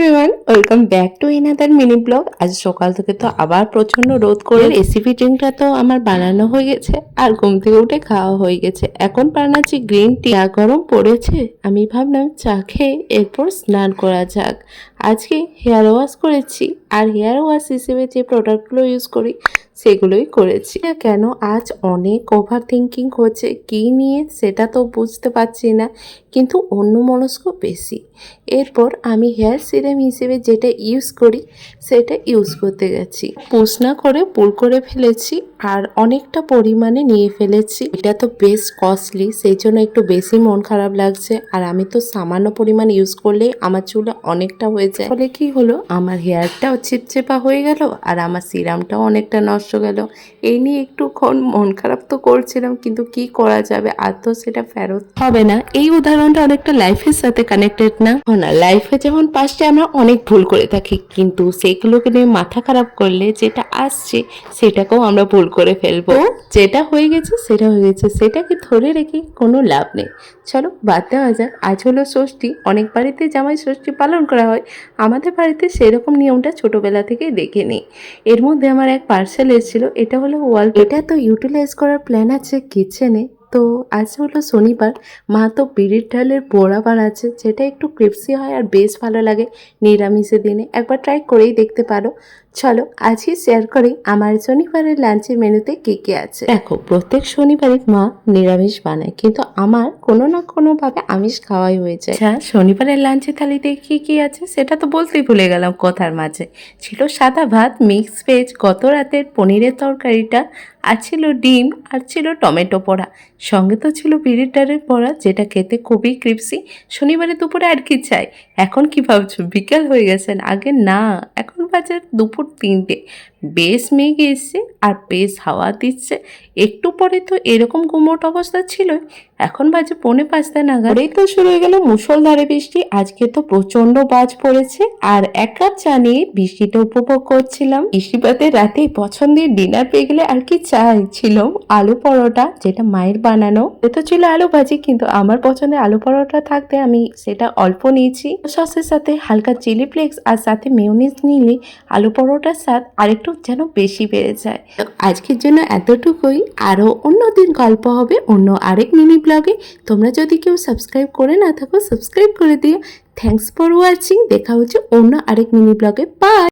Everyone, welcome back to another mini blog. আজ সকাল থেকে তো আবার প্রচন্ড রোদ করে রেসিপি ড্রিঙ্কটা তো আমার বানানো হয়ে গেছে আর ঘুম থেকে উঠে খাওয়া হয়ে গেছে। এখন বানাচ্ছি গ্রিন টি। চা গরম পড়েছে, আমি ভাবলাম চা খেয়ে এরপর স্নান করা যাক। আজকে হেয়ার ওয়াশ করেছি আর হেয়ার ওয়াশ হিসেবে যে প্রোডাক্টগুলো ইউজ করি সেগুলোই করেছি। কেন আজ অনেক ওভার থিঙ্কিং হচ্ছে কী নিয়ে সেটা তো বুঝতে পারছি না, কিন্তু অন্যমনস্ক বেশি। এরপর আমি হেয়ার সিরাম হিসেবে যেটা ইউজ করি সেটা ইউজ করতে গেছি, পুষ না করে পুল করে ফেলেছি আর অনেকটা পরিমাণে নিয়ে ফেলেছি। এটা তো বেশ কস্টলি, সেই জন্য একটু বেশি মন খারাপ লাগছে। আর আমি তো সামান্য পরিমাণ ইউজ করলেই আমার চুলে অনেকটা হয়ে যায়। ফলে কি হলো, আমার হেয়ারটাও চিপচিপা হয়ে গেল আর আমার সিরামটাও অনেকটা নষ্ট গেল। এই নিয়ে একটুক্ষণ মন খারাপ তো করছিলাম, কিন্তু কি করা যাবে, আর তো সেটা ফেরত হবে না। এই উদাহরণটা অনেকটা লাইফের সাথে কানেক্টেড না? লাইফে যেমন পাস্টে আমরা অনেক ভুল করে থাকি, কিন্তু সেগুলোকে নিয়ে মাথা খারাপ করলে যেটা আসছে সেটাকেও আমরা ভুল করে ফেলবো। যেটা হয়ে গেছে সেটা হয়ে গেছে, সেটাকে ধরে রেখে কোনো লাভ নেই। চলো বাদ দেওয়া যাক। আজ হলো ষষ্ঠী, অনেক বাড়িতে জামাই ষষ্ঠী পালন করা হয়, আমাদের বাড়িতে সেরকম নিয়মটা ছোটবেলা থেকেই দেখে নিই। এর মধ্যে আমার এক পার্সেল এসেছিল, এটা হলো এটা তো ইউটিলাইজ করার প্ল্যান আছে কিচেনে। তো আজ হলো শনিবার, মা তো বিড়ির ডালের বড়া বানাচ্ছে, যেটা একটু ক্রিপসি হয় আর বেশ ভালো লাগে নিরামিষের দিনে। একবার ট্রাই করেই দেখতে পারো। চলো আজকে শেয়ার করি আমার শনিবারের লাঞ্চের মেনুতে কী কী আছে। দেখো, প্রত্যেক শনিবারে মা নিরামিষ বানায়, কিন্তু আমার কোনো না কোনোভাবে আমিষ খাওয়াই হয়ে যায়। আচ্ছা, শনিবারের লাঞ্চের থালিতে কী কী আছে সেটা তো বলতেই ভুলে গেলাম কথার মাঝে। ছিল সাদা ভাত, মিক্স ভেজ, গত রাতের পনিরের তরকারিটা, আর ছিল ডিম, আর ছিল টমেটো পোড়া। সঙ্গে তো ছিল বিড়ির ডালের বড়া, যেটা খেতে খুবই ক্রিপসি। শনিবারে দুপুরে আর কি চাই? এখন কি ভাবছো বিকেল হয়ে গেছেন? আগে না, এখন বাজে দুপুর 3টে। বেশ মেঘ এসছে আর বেশ হাওয়া দিচ্ছে। একটু পরে তো এরকম গুমোট অবস্থা ছিল, এখন বাজে 4:45 নাগাদ। পরেই তো শুরু হয়ে গেল মুষলধারে বৃষ্টি। আজকে তো প্রচন্ড বাজ পড়েছে আর এক কাপ চা নিয়ে বৃষ্টিটা উপভোগ করছিলাম। বৃষ্টিপাতের রাতেই পছন্দের ডিনার পেয়ে গেলে আর কি চাই। ছিল আলু পরোটা, যেটা মায়ের বানানো। এ তো ছিল আলু ভাজি, কিন্তু আমার পছন্দের আলু পরোটা থাকতে আমি সেটা অল্প নিয়েছি। সসের সাথে হালকা চিলি ফ্লেক্স আর সাথে মেয়োনিজ নিলে আলু পরোটার স্বাদ আরেকটু যেন বেশি বেড়ে যায়। আজকের জন্য এতটুকুই, আরও অন্যদিন গল্প হবে অন্য আরেক মিনি ব্লগে। তোমরা যদি কেউ সাবস্ক্রাইব করে না থাকো, সাবস্ক্রাইব করে দিও। Thanks for watching. দেখা হচ্ছে অন্য আরেক মিনি ব্লগে। বাই।